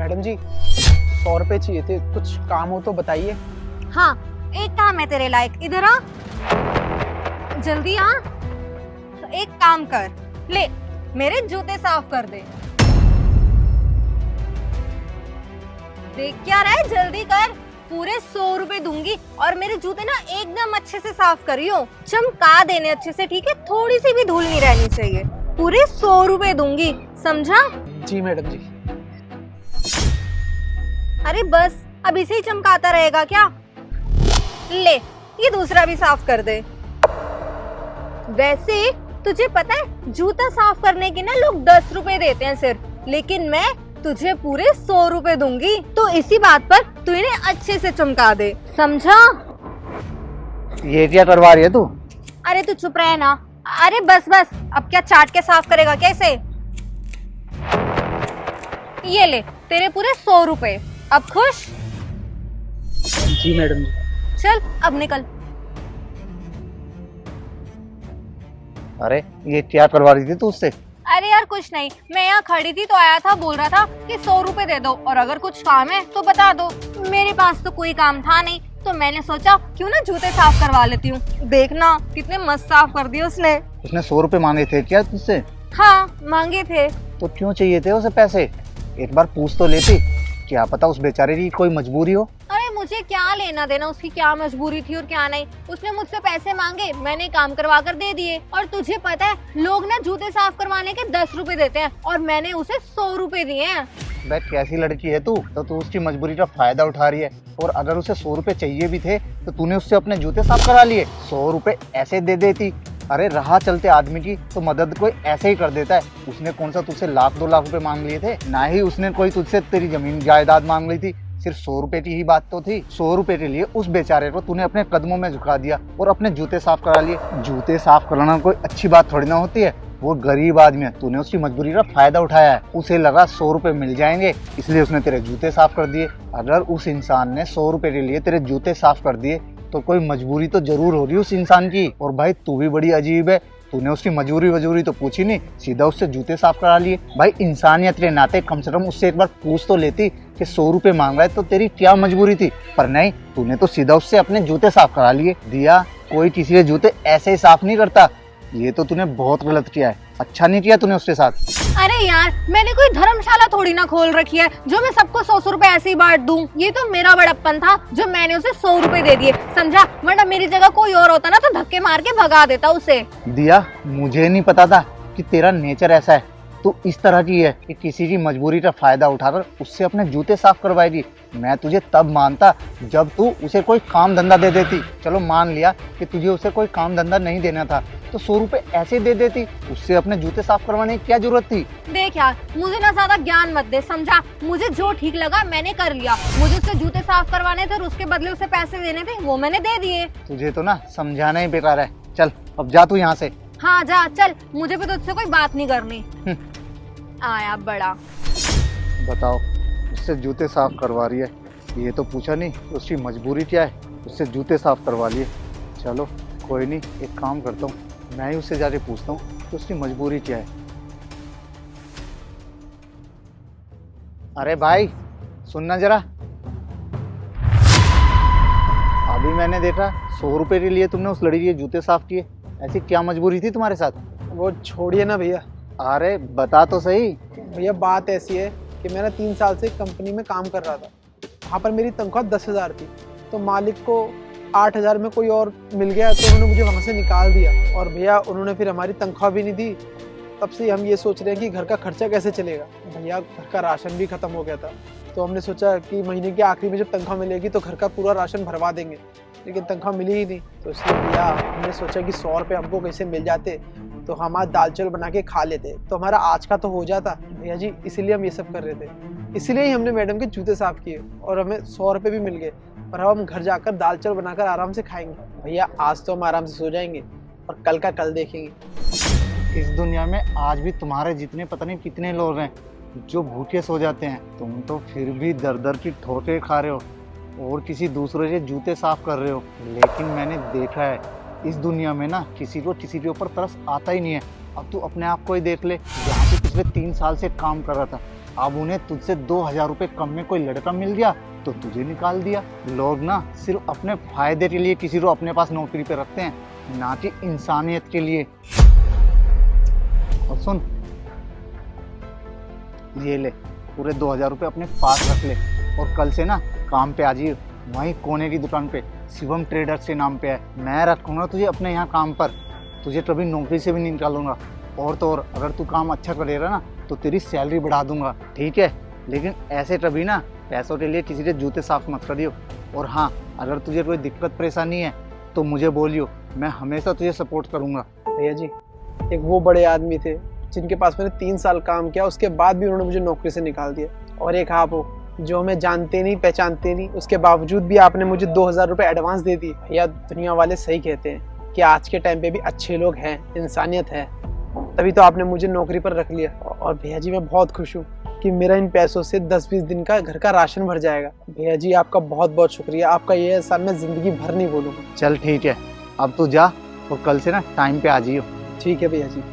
Madam जी 100 रुपए चाहिए थे, कुछ काम हो तो बताइए। हाँ, एक काम है तेरे लायक, इधर आ, जल्दी आ। तो एक काम कर, ले मेरे जूते साफ कर दे। देख क्या रहा है, जल्दी कर, पूरे 100 रुपए दूंगी और मेरे जूते ना एकदम अच्छे से साफ करियो, चमका देने अच्छे से, ठीक है? थोड़ी सी भी धूल नहीं रहनी चाहिए। पूरे 100 रुपए दूंगी, समझा? जी मैडम जी। अरे बस, अब इसे ही चमकाता रहेगा क्या? ले, ये दूसरा भी साफ कर दे। वैसे तुझे पता है, जूता साफ करने के ना लोग 10 रुपए देते हैं सिर्फ, लेकिन मैं तुझे पूरे 100 रुपए दूंगी। तो इसी बात पर तू इन्हें अच्छे से चमका दे, समझा? ये क्या करवा रही है तू? अरे तू चुप रहे ना। अरे बस बस, अब क्या चाट के साफ करेगा कैसे? ये ले तेरे पूरे 100 रुपए, अब खुश? जी मैडम जी। चल अब निकल। अरे ये क्या करवा रही थी तू उससे? अरे यार कुछ नहीं, मैं यहाँ खड़ी थी तो आया था, बोल रहा था कि 100 रुपए दे दो और अगर कुछ काम है तो बता दो। मेरे पास तो कोई काम था नहीं, तो मैंने सोचा क्यों ना जूते साफ करवा लेती हूँ। देखना कितने मस्त साफ कर दिए उसने। उसने 100 रुपए मांगे थे क्या तुझसे? हाँ मांगे थे। तो क्यों चाहिए थे उसे पैसे? एक बार पूछ तो लेती, क्या पता उस बेचारे की कोई मजबूरी हो। अरे मुझे क्या लेना देना उसकी क्या मजबूरी थी और क्या नहीं। उसने मुझसे पैसे मांगे, मैंने काम करवा कर दे दिए। और तुझे पता है, लोग ना जूते साफ करवाने के 10 रुपए देते हैं और मैंने उसे 100 रुपए दिए हैं। भाई कैसी लड़की है तू, तो तू उसकी मजबूरी का फायदा उठा रही है। और अगर उसे 100 रुपए चाहिए भी थे तो तूने उससे अपने जूते साफ करा लिए। 100 रुपए ऐसे दे देती। अरे राह चलते आदमी की तो मदद कोई ऐसे ही कर देता है। उसने कौन सा तुझसे 1,00,000-2,00,000 रुपए मांग लिए थे? ना ही उसने कोई तुझसे तेरी जमीन जायदाद मांग ली थी, सिर्फ 100 रुपए की ही बात तो थी। 100 रुपए के लिए उस बेचारे को तूने अपने कदमों में झुका दिया और अपने जूते साफ करा लिए। जूते साफ कराना कोई अच्छी बात थोड़ी ना होती है। वो गरीब आदमी है, तूने उसकी मजबूरी का फायदा उठाया है। उसे लगा 100 रुपए मिल जाएंगे, इसलिए उसने तेरे जूते साफ कर दिए। अगर उस इंसान ने 100 रुपए के लिए तेरे जूते साफ कर दिए तो कोई मजबूरी तो जरूर हो रही है उस इंसान की। और भाई तू भी बड़ी अजीब है, तूने उसकी मजबूरी तो पूछी नहीं, सीधा उससे जूते साफ करा लिए। भाई इंसानियत के नाते कम से कम उससे एक बार पूछ तो लेती कि 100 रुपए मांग रहा है तो तेरी क्या मजबूरी थी। पर नहीं, तूने तो सीधा उससे अपने जूते साफ करा लिए। दिया, कोई किसी के जूते ऐसे ही साफ नहीं करता। ये तो तूने बहुत गलत किया है, अच्छा नहीं किया तूने उसके साथ। अरे यार, मैंने कोई धर्मशाला थोड़ी ना खोल रखी है जो मैं सबको 100 रुपए ऐसे ही बांट दूं। ये तो मेरा बड़प्पन था जो मैंने उसे 100 रुपए दे दिए, समझा? वरना मेरी जगह कोई और होता ना तो धक्के मार के भगा देता उसे। दिया, मुझे नहीं पता था कि तेरा नेचर ऐसा है। तू इस तरह की है कि किसी की मजबूरी का फायदा उठाकर उससे अपने जूते साफ करवाएगी। मैं तुझे तब मानता जब तू उसे कोई काम धंधा दे देती। चलो मान लिया कि तुझे उसे कोई काम धंधा नहीं देना था, तो 100 रुपए ऐसे दे देती। उससे अपने जूते साफ करवाने की क्या जरूरत थी? देख यार, मुझे ना ज्यादा ज्ञान मत दे, समझा? मुझे जो ठीक लगा मैंने कर लिया। मुझे उससे जूते साफ करवाने थे और उसके बदले उसे पैसे देने थे, वो मैंने दे दिए। तुझे तो ना समझाना ही बेकार है। चल अब जा तू यहाँ से। हाँ जा चल, मुझे भी तुझसे कोई बात नहीं करनी। आया बड़ा। बताओ, उससे जूते साफ करवा रही है, ये तो पूछा नहीं उसकी मजबूरी क्या है, उससे जूते साफ करवा लिए। चलो कोई नहीं, एक काम करता हूँ, मैं ही उससे जाके पूछता हूँ कि उसकी मजबूरी क्या है। अरे भाई सुनना जरा, अभी मैंने देखा 100 रुपए के लिए तुमने उस लड़की के जूते साफ किए। ऐसी क्या मजबूरी थी तुम्हारे साथ? वो छोड़िए ना भैया। अरे बता तो सही। भैया बात ऐसी है कि मैं ना 3 साल से कंपनी में काम कर रहा था। वहाँ पर मेरी तनख्वाह 10,000 थी, तो मालिक को 8,000 में कोई और मिल गया तो उन्होंने मुझे वहाँ से निकाल दिया। और भैया उन्होंने फिर हमारी तनख्वाह भी नहीं दी। तब से हम ये सोच रहे हैं कि घर का खर्चा कैसे चलेगा। भैया घर का राशन भी ख़त्म हो गया था, तो हमने सोचा कि महीने के आखिरी में जब तनख्वाह मिलेगी तो घर का पूरा राशन भरवा देंगे, लेकिन तनख्वाह मिली ही नहीं। तो इसलिए भैया हमने सोचा कि 100 रुपये हमको कैसे मिल जाते तो हम आज दाल चावल बना के खा लेते, तो हमारा आज का तो हो जाता भैया जी। इसीलिए हम ये सब कर रहे थे, इसीलिए ही हमने मैडम के जूते साफ किए और हमें 100 रुपये भी मिल गए। और अब हम घर जाकर दाल चावल बनाकर आराम से खाएंगे। भैया आज तो हम आराम से सो जाएंगे और कल का कल देखेंगे। इस दुनिया में आज भी तुम्हारे जितने पता नहीं कितने लोग हैं जो भूखे सो जाते हैं। तुम तो फिर भी दर दर की ठोकें खा रहे हो और किसी दूसरे के जूते साफ कर रहे हो। लेकिन मैंने देखा है इस दुनिया में ना किसी को किसी के ऊपर तरस आता ही नहीं है। अब तू अपने आप को ही देख ले, जहाँ से पिछले 3 साल से काम कर रहा था, अब उन्हें तुझसे 2000 रुपये कम में कोई लड़का मिल गया तो तुझे निकाल दिया। लोग ना सिर्फ अपने फायदे के लिए किसी को अपने पास नौकरी पे रखते हैं, ना कि इंसानियत के लिए। और सुन, ये ले पूरे 2000 रुपये अपने पास रख ले और कल से ना काम पे आ जाइए। वहीं कोने की दुकान पे शिवम ट्रेडर्स के नाम पे है। मैं रखूंगा तुझे अपने यहाँ काम पर, तुझे कभी नौकरी से भी नहीं निकालूंगा। और तो और अगर तू काम अच्छा करेगा ना तो तेरी सैलरी बढ़ा दूंगा, ठीक है? लेकिन ऐसे कभी ना पैसों के लिए किसी के जूते साफ मत करियो। और हाँ, अगर तुझे कोई दिक्कत परेशानी है तो मुझे बोलियो, मैं हमेशा तुझे सपोर्ट करूंगा। भैया जी, एक वो बड़े आदमी थे जिनके पास मैंने 3 साल काम किया, उसके बाद भी उन्होंने मुझे नौकरी से निकाल दिया। और एक आप हो जो हमें जानते नहीं पहचानते नहीं, उसके बावजूद भी आपने मुझे 2000 रुपये एडवांस दे दिए। भैया, दुनिया वाले सही कहते हैं कि आज के टाइम पे भी अच्छे लोग हैं, इंसानियत है, तभी तो आपने मुझे नौकरी पर रख लिया। और भैया जी, मैं बहुत खुश हूँ कि मेरा इन पैसों से 10-20 दिन का घर का राशन भर जाएगा। भैया जी, आपका बहुत बहुत शुक्रिया। आपका ये एहसान मैं ज़िंदगी भर नहीं भूलूंगा। चल ठीक है, अब तू जा और कल से ना टाइम पे आ जाइयो। ठीक है भैया जी।